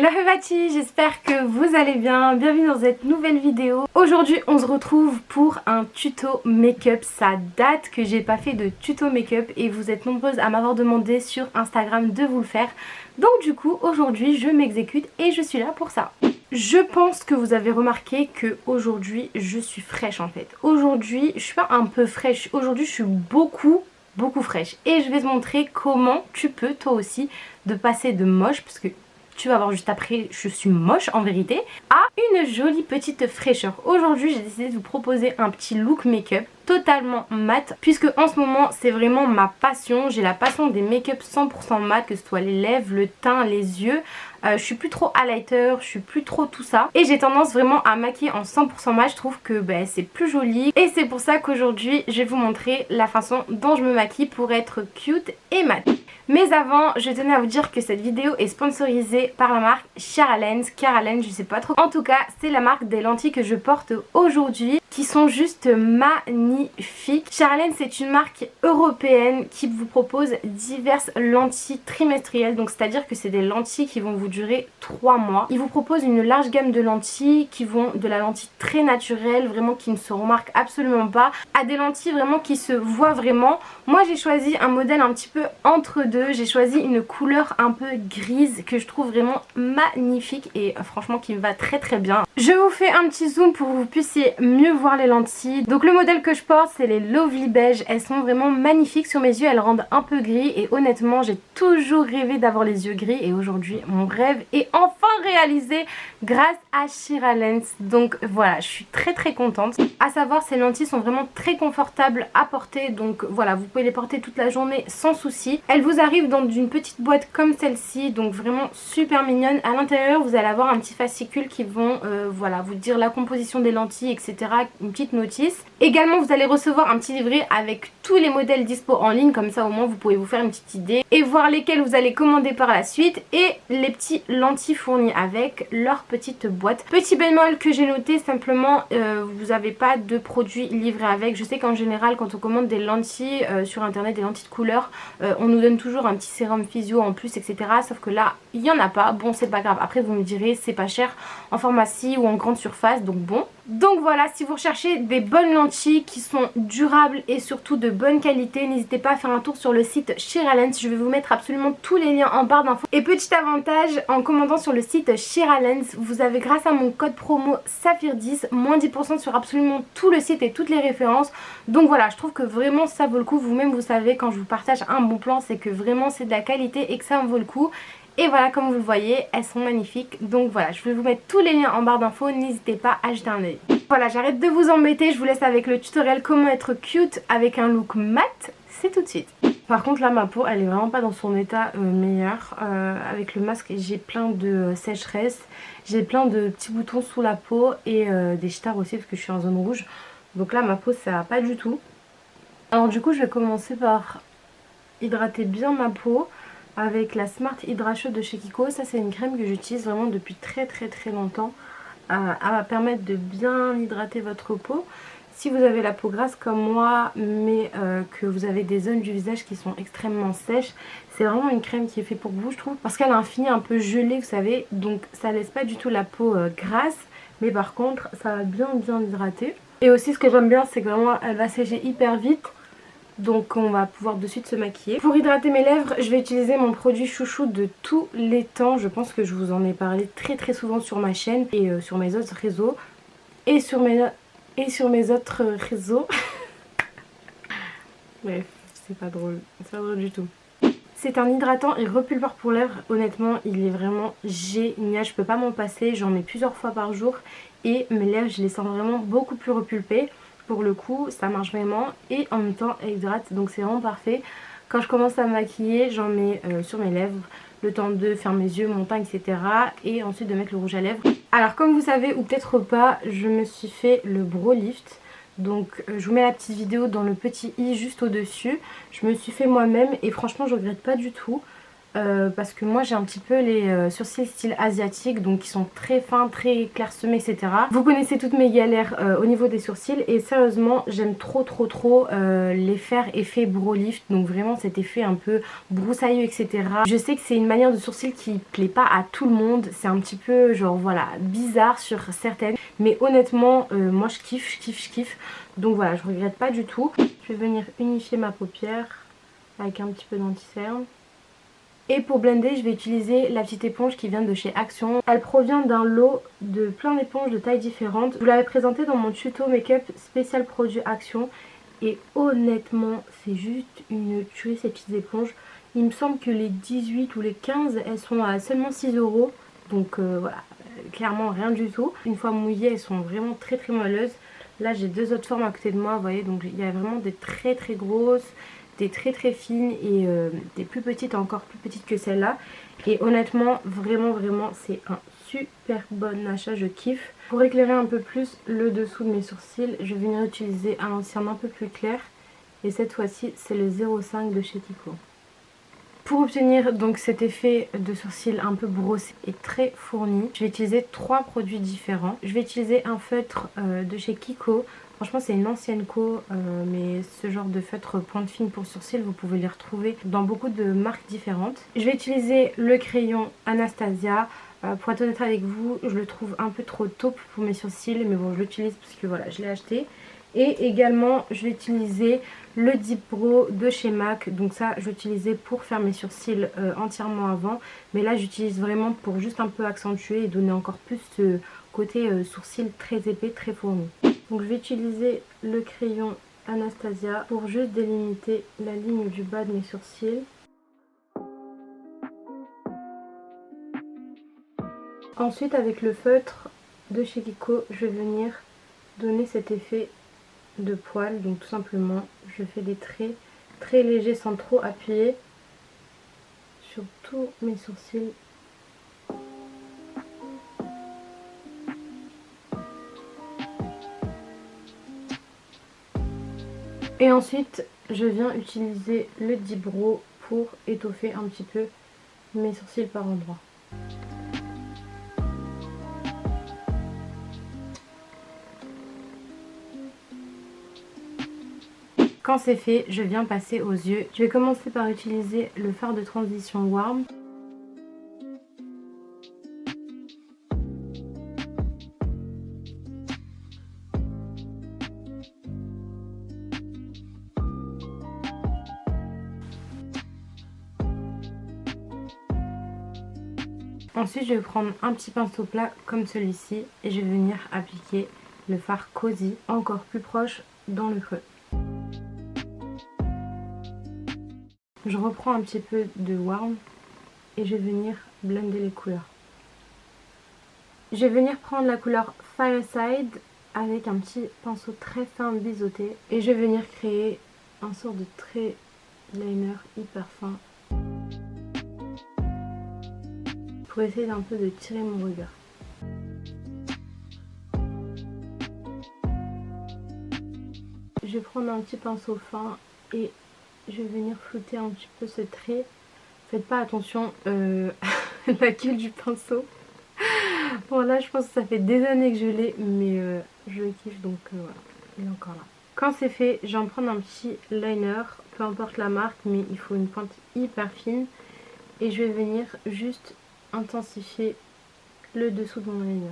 Hello Hevati, j'espère que vous allez bien, bienvenue dans cette nouvelle vidéo. Aujourd'hui on se retrouve pour un tuto make-up, ça date que j'ai pas fait de tuto make-up et vous êtes nombreuses à m'avoir demandé sur Instagram de vous le faire. Donc du coup aujourd'hui je m'exécute et je suis là pour ça. Je pense que vous avez remarqué que aujourd'hui je suis fraîche en fait. Aujourd'hui je suis pas un peu fraîche, aujourd'hui je suis beaucoup fraîche et je vais te montrer comment tu peux toi aussi de passer de moche, parce que tu vas voir juste après, je suis moche en vérité, à une jolie petite fraîcheur. Aujourd'hui j'ai décidé de vous proposer un petit look make-up totalement mat, puisque en ce moment c'est vraiment ma passion. J'ai la passion des make-up 100% mat, que ce soit les lèvres, le teint, les yeux. Je suis plus trop highlighter, je suis plus trop tout ça, et j'ai tendance vraiment à maquiller en 100% mat. Je trouve que c'est plus joli et c'est pour ça qu'aujourd'hui je vais vous montrer la façon dont je me maquille pour être cute et mat. Mais avant, je tenais à vous dire que cette vidéo est sponsorisée par la marque Cheralens, je sais pas trop. En tout cas, c'est la marque des lentilles que je porte aujourd'hui, qui sont juste magnifiques. Cheralens c'est une marque européenne qui vous propose diverses lentilles trimestrielles, donc c'est à dire que c'est des lentilles qui vont vous durer 3 mois. Ils vous proposent une large gamme de lentilles qui vont de la lentille très naturelle, vraiment qui ne se remarque absolument pas, à des lentilles vraiment qui se voient vraiment. Moi j'ai choisi un modèle un petit peu entre deux, j'ai choisi une couleur un peu grise que je trouve vraiment magnifique et franchement qui me va très très bien. Je vous fais un petit zoom pour que vous puissiez mieux voir les lentilles. Donc le modèle que je porte c'est les Lovely Beige, elles sont vraiment magnifiques sur mes yeux, elles rendent un peu gris et honnêtement j'ai toujours rêvé d'avoir les yeux gris et aujourd'hui mon rêve est enfin réalisé grâce à Cheralens. Donc voilà, je suis très contente. À savoir, ces lentilles sont vraiment très confortables à porter, donc voilà, vous pouvez les porter toute la journée sans souci. Elles vous arrivent dans une petite boîte comme celle-ci, donc vraiment super mignonne. À l'intérieur vous allez avoir un petit fascicule qui vont voilà, vous dire la composition des lentilles, etc. Une petite notice. Également vous allez recevoir un petit livret avec tous les modèles dispo en ligne, comme ça au moins vous pouvez vous faire une petite idée et voir lesquels vous allez commander par la suite, et les petits lentilles fournis avec leur petite boîte. Petit bémol que j'ai noté, simplement vous n'avez pas de produits livrés avec. Je sais qu'en général quand on commande des lentilles sur internet, des lentilles de couleur, on nous donne toujours un petit sérum physio en plus, etc. Sauf que là il n'y en a pas. Bon, c'est pas grave, après vous me direz, c'est pas cher en pharmacie ou en grande surface, donc bon. Donc voilà, si vous recherchez des bonnes lentilles qui sont durables et surtout de bonne qualité, n'hésitez pas à faire un tour sur le site Cheralens. Je vais vous mettre absolument tous les liens en barre d'infos. Et petit avantage, en commandant sur le site Cheralens, vous avez grâce à mon code promo Saphir10 moins 10% sur absolument tout le site et toutes les références. Donc voilà, je trouve que vraiment ça vaut le coup. Vous-même vous savez, quand je vous partage un bon plan, c'est que vraiment c'est de la qualité et que ça en vaut le coup. Et voilà, comme vous le voyez, elles sont magnifiques. Donc voilà, je vais vous mettre tous les liens en barre d'infos, n'hésitez pas à jeter un œil. Voilà, j'arrête de vous embêter, je vous laisse avec le tutoriel comment être cute avec un look mat. C'est tout de suite. Par contre là ma peau elle est vraiment pas dans son état meilleur. Avec le masque j'ai plein de sécheresse, j'ai plein de petits boutons sous la peau et des stars aussi parce que je suis en zone rouge. Donc là ma peau ça va pas du tout. Alors du coup je vais commencer par hydrater bien ma peau avec la Smart Hydra Show de chez Kiko. Ça c'est une crème que j'utilise vraiment depuis très longtemps. Elle va permettre de bien hydrater votre peau. Si vous avez la peau grasse comme moi mais que vous avez des zones du visage qui sont extrêmement sèches, c'est vraiment une crème qui est faite pour vous je trouve, parce qu'elle a un fini un peu gelé vous savez, donc ça laisse pas du tout la peau grasse, mais par contre ça va bien hydrater. Et aussi ce que j'aime bien c'est que vraiment elle va sécher hyper vite, donc on va pouvoir de suite se maquiller. Pour hydrater mes lèvres je vais utiliser mon produit chouchou de tous les temps. Je pense que je vous en ai parlé très souvent sur ma chaîne et sur mes autres réseaux et sur mes autres réseaux. Bref, c'est pas drôle du tout. C'est un hydratant et repulpeur pour lèvres, honnêtement il est vraiment génial, je peux pas m'en passer, j'en mets plusieurs fois par jour et mes lèvres je les sens vraiment beaucoup plus repulpées. Pour le coup ça marche vraiment et en même temps elle hydrate, donc c'est vraiment parfait. Quand je commence à me maquiller j'en mets sur mes lèvres, le temps de faire mes yeux, mon teint, etc. et ensuite de mettre le rouge à lèvres. Alors comme vous savez ou peut-être pas, je me suis fait le brow lift. Donc je vous mets la petite vidéo dans le petit i juste au dessus. Je me suis fait moi-même et franchement je regrette pas du tout. parce que moi j'ai un petit peu les sourcils style asiatique, donc qui sont très fins, très clairsemés, etc. Vous connaissez toutes mes galères au niveau des sourcils et sérieusement j'aime trop les faire effet brow lift, donc vraiment cet effet un peu broussailleux, etc. Je sais que c'est une manière de sourcil qui plaît pas à tout le monde, c'est un petit peu genre voilà bizarre sur certaines, mais honnêtement moi je kiffe, donc voilà, je regrette pas du tout. Je vais venir unifier ma paupière avec un petit peu d'anti-cerne. Et pour blender, je vais utiliser la petite éponge qui vient de chez Action. Elle provient d'un lot de plein d'éponges de tailles différentes. Je vous l'avais présentée dans mon tuto make-up spécial produit Action. Et honnêtement, c'est juste une tuerie ces petites éponges. Il me semble que les 18 ou les 15, elles sont à seulement 6 €. Donc voilà, clairement rien du tout. Une fois mouillées, elles sont vraiment très moelleuses. Là, j'ai deux autres formes à côté de moi, vous voyez. Donc il y a vraiment des très grosses, des très fines et des plus petites, encore plus petites que celle-là. Et honnêtement, vraiment, c'est un super bon achat, je kiffe. Pour éclairer un peu plus le dessous de mes sourcils, je vais venir utiliser un ancien un peu plus clair. Et cette fois-ci, c'est le 05 de chez Kiko. Pour obtenir donc cet effet de sourcil un peu brossé et très fourni, je vais utiliser trois produits différents. Je vais utiliser un feutre de chez Kiko. Franchement c'est une ancienne co, mais ce genre de feutre pointe fine pour sourcils, vous pouvez les retrouver dans beaucoup de marques différentes. Je vais utiliser le crayon Anastasia. Pour être honnête avec vous, je le trouve un peu trop taupe pour mes sourcils, mais bon je l'utilise parce que voilà, je l'ai acheté. Et également je vais utiliser le Deep Brow de chez MAC. Donc ça je l'utilisais pour faire mes sourcils entièrement avant. Mais là j'utilise vraiment pour juste un peu accentuer et donner encore plus ce côté sourcil très épais, très fourni. Donc je vais utiliser le crayon Anastasia pour juste délimiter la ligne du bas de mes sourcils. Ensuite avec le feutre de chez Kiko, je vais venir donner cet effet de poils. Donc tout simplement je fais des traits très légers sans trop appuyer sur tous mes sourcils. Et ensuite je viens utiliser le Deep Brow pour étoffer un petit peu mes sourcils par endroits. Quand c'est fait, je viens passer aux yeux. Je vais commencer par utiliser le fard de transition Warm. Ensuite, je vais prendre un petit pinceau plat comme celui-ci et je vais venir appliquer le fard Cozy encore plus proche dans le creux. Je reprends un petit peu de Warm et je vais venir blender les couleurs. Je vais venir prendre la couleur Fireside avec un petit pinceau très fin biseauté et je vais venir créer un sort de trait liner hyper fin pour essayer d'un peu de tirer mon regard. Je vais prendre un petit pinceau fin et je vais venir flouter un petit peu ce trait. Faites pas attention à la queue du pinceau. Bon là je pense que ça fait des années que je l'ai, mais je le kiffe, donc voilà, il est encore là. Quand c'est fait, je vais en prendre un petit liner, peu importe la marque, mais il faut une pointe hyper fine. Et je vais venir juste intensifier le dessous de mon liner.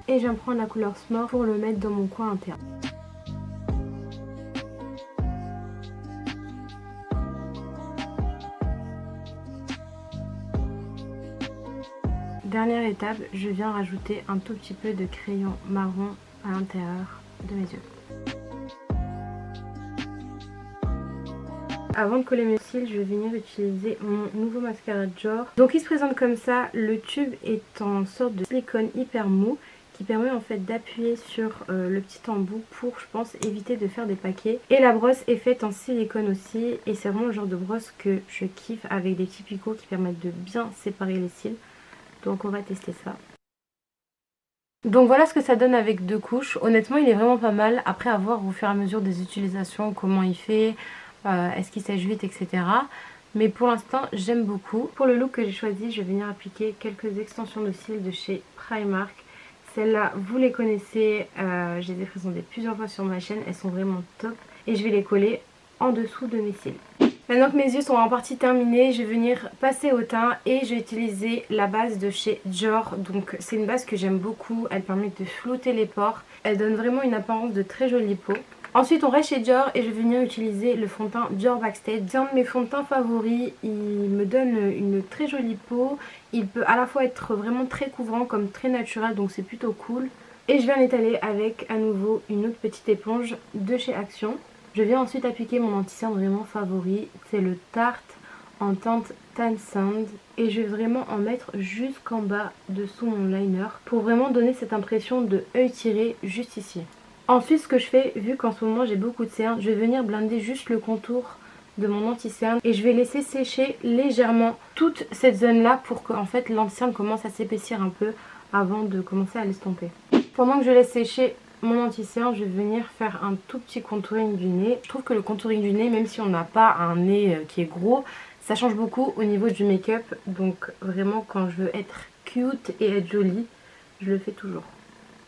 Et je vais prendre la couleur S'more pour le mettre dans mon coin interne. Dernière étape, je viens rajouter un tout petit peu de crayon marron à l'intérieur de mes yeux. Avant de coller mes cils, je vais venir utiliser mon nouveau mascara Dior. Donc il se présente comme ça, le tube est en sorte de silicone hyper mou qui permet en fait d'appuyer sur le petit embout pour, je pense, éviter de faire des paquets. Et la brosse est faite en silicone aussi et c'est vraiment le genre de brosse que je kiffe avec des petits picots qui permettent de bien séparer les cils. Donc on va tester ça. Donc voilà ce que ça donne avec 2 couches. Honnêtement, il est vraiment pas mal. Après, à voir au fur et à mesure des utilisations, comment il fait, est-ce qu'il sèche vite, etc. Mais pour l'instant, j'aime beaucoup. Pour le look que j'ai choisi, je vais venir appliquer quelques extensions de cils de chez Primark. Celles-là, vous les connaissez, je les ai présentées plusieurs fois sur ma chaîne. Elles sont vraiment top. Et je vais les coller en dessous de mes cils. Maintenant que mes yeux sont en partie terminés, je vais venir passer au teint et je vais utiliser la base de chez Dior. Donc c'est une base que j'aime beaucoup, elle permet de flouter les pores, elle donne vraiment une apparence de très jolie peau. Ensuite on reste chez Dior et je vais venir utiliser le fond de teint Dior Backstage. C'est un de mes fonds de teint favoris, il me donne une très jolie peau, il peut à la fois être vraiment très couvrant comme très naturel, donc c'est plutôt cool. Et je vais en étaler avec à nouveau une autre petite éponge de chez Action. Je viens ensuite appliquer mon anti-cerne vraiment favori, c'est le Tarte en teinte Tan Sand. Et je vais vraiment en mettre jusqu'en bas dessous mon liner pour vraiment donner cette impression de œil tiré juste ici. Ensuite ce que je fais, vu qu'en ce moment j'ai beaucoup de cernes, je vais venir blender juste le contour de mon anti-cerne et je vais laisser sécher légèrement toute cette zone là pour que en fait l'anti-cerne commence à s'épaissir un peu avant de commencer à l'estomper. Pendant que je laisse sécher mon anti-cerne, je vais venir faire un tout petit contouring du nez. Je trouve que le contouring du nez, même si on n'a pas un nez qui est gros, ça change beaucoup au niveau du make-up. Donc vraiment quand je veux être cute et être jolie, je le fais toujours.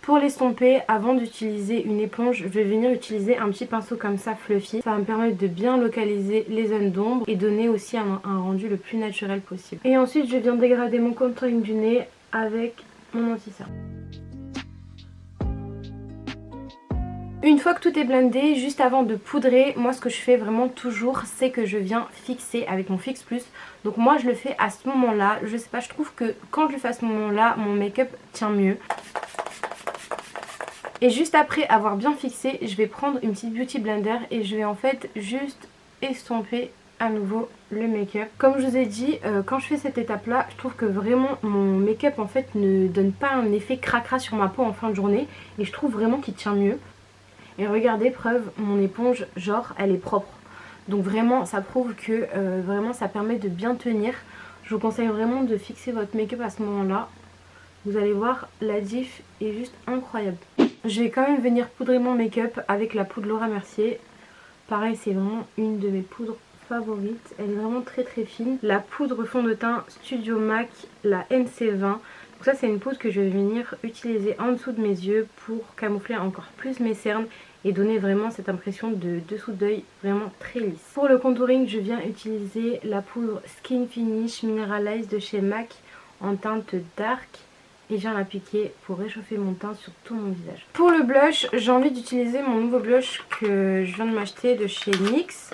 Pour l'estomper, avant d'utiliser une éponge, je vais venir utiliser un petit pinceau comme ça fluffy. Ça va me permettre de bien localiser les zones d'ombre et donner aussi un rendu le plus naturel possible. Et ensuite je viens dégrader mon contouring du nez avec mon anti-cerne. Une fois que tout est blendé, juste avant de poudrer, moi ce que je fais vraiment toujours, c'est que je viens fixer avec mon Fix Plus. Donc moi je le fais à ce moment-là, je sais pas, je trouve que quand je le fais à ce moment-là, mon make-up tient mieux. Et juste après avoir bien fixé, je vais prendre une petite Beauty Blender et je vais en fait juste estomper à nouveau le make-up. Comme je vous ai dit, quand je fais cette étape là, je trouve que vraiment mon make-up en fait ne donne pas un effet cracra sur ma peau en fin de journée. Et je trouve vraiment qu'il tient mieux. Et regardez, preuve, mon éponge, genre, elle est propre. Donc vraiment, ça prouve que vraiment ça permet de bien tenir. Je vous conseille vraiment de fixer votre make-up à ce moment-là. Vous allez voir, la diff est juste incroyable. Je vais quand même venir poudrer mon make-up avec la poudre Laura Mercier. Pareil, c'est vraiment une de mes poudres favorites. Elle est vraiment très très fine. La poudre fond de teint Studio MAC, la MC20. Donc ça c'est une poudre que je vais venir utiliser en dessous de mes yeux pour camoufler encore plus mes cernes et donner vraiment cette impression de dessous d'œil vraiment très lisse. Pour le contouring, je viens utiliser la poudre Skin Finish Mineralize de chez MAC en teinte dark et je viens l'appliquer pour réchauffer mon teint sur tout mon visage. Pour le blush, j'ai envie d'utiliser mon nouveau blush que je viens de m'acheter de chez NYX.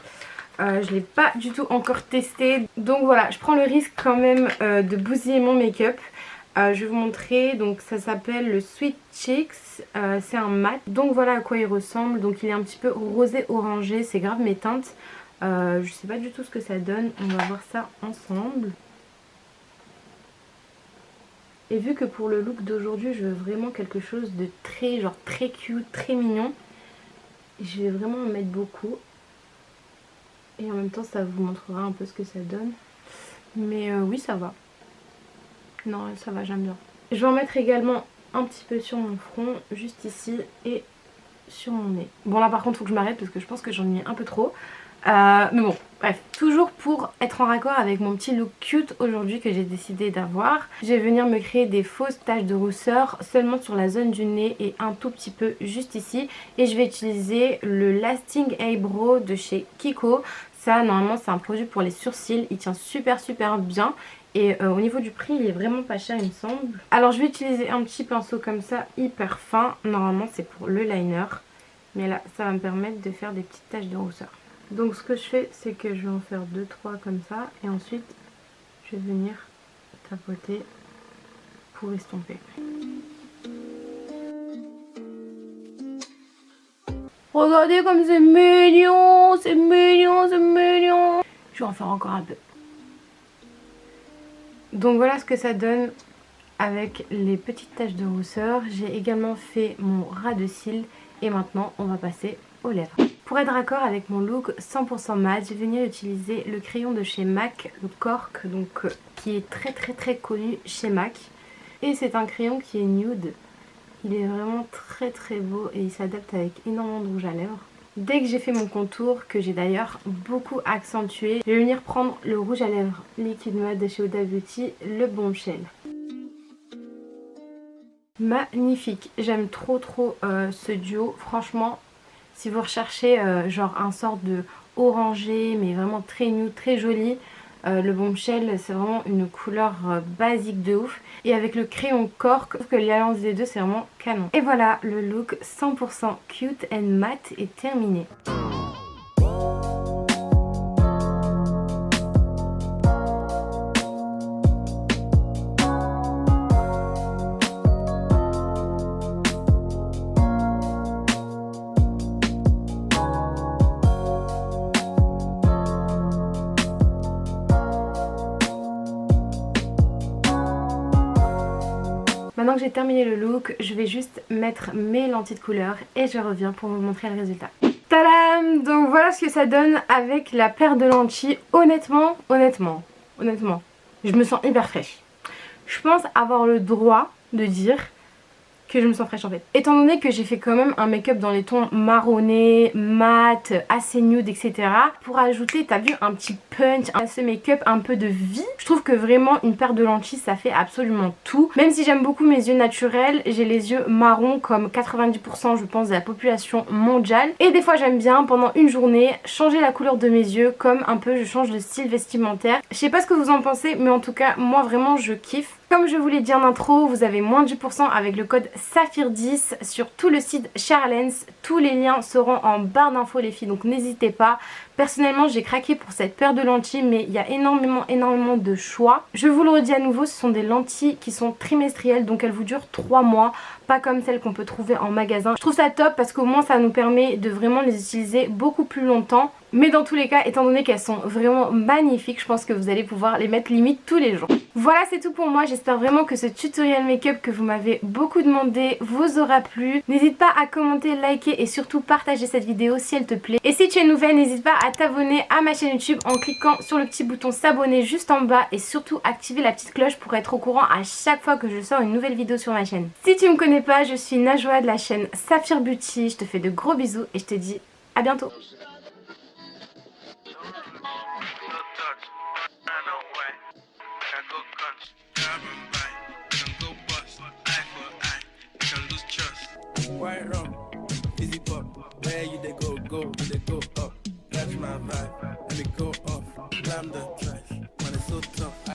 Je ne l'ai pas du tout encore testé, donc voilà, je prends le risque quand même de bousiller mon make-up. Je vais vous montrer, donc ça s'appelle le Sweet Cheeks, c'est un mat. Donc voilà à quoi il ressemble, donc il est un petit peu rosé orangé, c'est grave mes teintes. Je sais pas du tout ce que ça donne, on va voir ça ensemble. Et vu que pour le look d'aujourd'hui je veux vraiment quelque chose de très genre très cute, très mignon, je vais vraiment en mettre beaucoup. Et en même temps ça vous montrera un peu ce que ça donne. Mais oui ça va. Non ça va, j'aime bien. Je vais en mettre également un petit peu sur mon front, juste ici et sur mon nez. Bon là par contre il faut que je m'arrête parce que je pense que j'en ai mis un peu trop. Mais bon, bref, toujours pour être en raccord avec mon petit look cute aujourd'hui que j'ai décidé d'avoir. Je vais venir me créer des fausses taches de rousseur seulement sur la zone du nez et un tout petit peu juste ici. Et je vais utiliser le Lasting Eyebrow de chez Kiko. Ça normalement c'est un produit pour les sourcils, il tient super bien. Et au niveau du prix il est vraiment pas cher il me semble. Alors je vais utiliser un petit pinceau comme ça hyper fin. Normalement c'est pour le liner. Mais là ça va me permettre de faire des petites taches de rousseur. Donc ce que je fais c'est que je vais en faire 2-3 comme ça. Et ensuite je vais venir tapoter pour estomper. Regardez comme c'est mignon, c'est mignon, c'est mignon. Je vais en faire encore un peu. Donc voilà ce que ça donne avec les petites taches de rousseur. J'ai également fait mon ras de cils et maintenant on va passer aux lèvres. Pour être raccord avec mon look 100% mat, je vais venir utiliser le crayon de chez MAC, le Cork, donc qui est très connu chez MAC. Et c'est un crayon qui est nude Il est vraiment très beau et il s'adapte avec énormément de rouge à lèvres. Dès que j'ai fait mon contour, que j'ai d'ailleurs beaucoup accentué, je vais venir prendre le rouge à lèvres liquide mat de chez Huda Beauty, le Bombshell. Magnifique, j'aime trop ce duo. Franchement, si vous recherchez genre un sort de orangé mais vraiment très nude, très joli, le Bombshell c'est vraiment une couleur basique de ouf. Et avec le crayon cork, je trouve que l'alliance des deux c'est vraiment canon. Et voilà, le look 100% cute and matte est terminé. Maintenant que j'ai terminé le look, je vais juste mettre mes lentilles de couleur et je reviens pour vous montrer le résultat. Tadam! Donc voilà ce que ça donne avec la paire de lentilles. Honnêtement, je me sens hyper fraîche. Je pense avoir le droit de dire que je me sens fraîche en fait. Étant donné que j'ai fait quand même un make-up dans les tons marronnés, mat, assez nude, etc. Pour ajouter, t'as vu, un petit punch à ce make-up, un peu de vie. Je trouve que vraiment une paire de lentilles ça fait absolument tout. Même si j'aime beaucoup mes yeux naturels, j'ai les yeux marrons comme 90% je pense de la population mondiale. Et des fois j'aime bien pendant une journée changer la couleur de mes yeux comme un peu je change de style vestimentaire. Je sais pas ce que vous en pensez mais en tout cas moi vraiment je kiffe. Comme je vous l'ai dit en intro, vous avez moins de 10% avec le code SAPHIR10 sur tout le site Charlens. Tous les liens seront en barre d'infos les filles, donc n'hésitez pas. Personnellement j'ai craqué pour cette paire de lentilles mais il y a énormément de choix. Je vous le redis à nouveau, ce sont des lentilles qui sont trimestrielles donc elles vous durent 3 mois. Pas comme celles qu'on peut trouver en magasin. Je trouve ça top parce qu'au moins ça nous permet de vraiment les utiliser beaucoup plus longtemps. Mais dans tous les cas, étant donné qu'elles sont vraiment magnifiques, je pense que vous allez pouvoir les mettre limite tous les jours. Voilà, c'est tout pour moi. J'espère vraiment que ce tutoriel make-up que vous m'avez beaucoup demandé vous aura plu. N'hésite pas à commenter, liker et surtout partager cette vidéo si elle te plaît. Et si tu es nouvelle, n'hésite pas à t'abonner à ma chaîne YouTube en cliquant sur le petit bouton s'abonner juste en bas et surtout activer la petite cloche pour être au courant à chaque fois que je sors une nouvelle vidéo sur ma chaîne. Si tu me connais pas, je suis Najwa de la chaîne Saphir Beauty. Je te fais de gros bisous et je te dis à bientôt. White rum, fizzy pop, where you they go, they go up. Catch my vibe, let me go off, slam the trash, man it's so tough.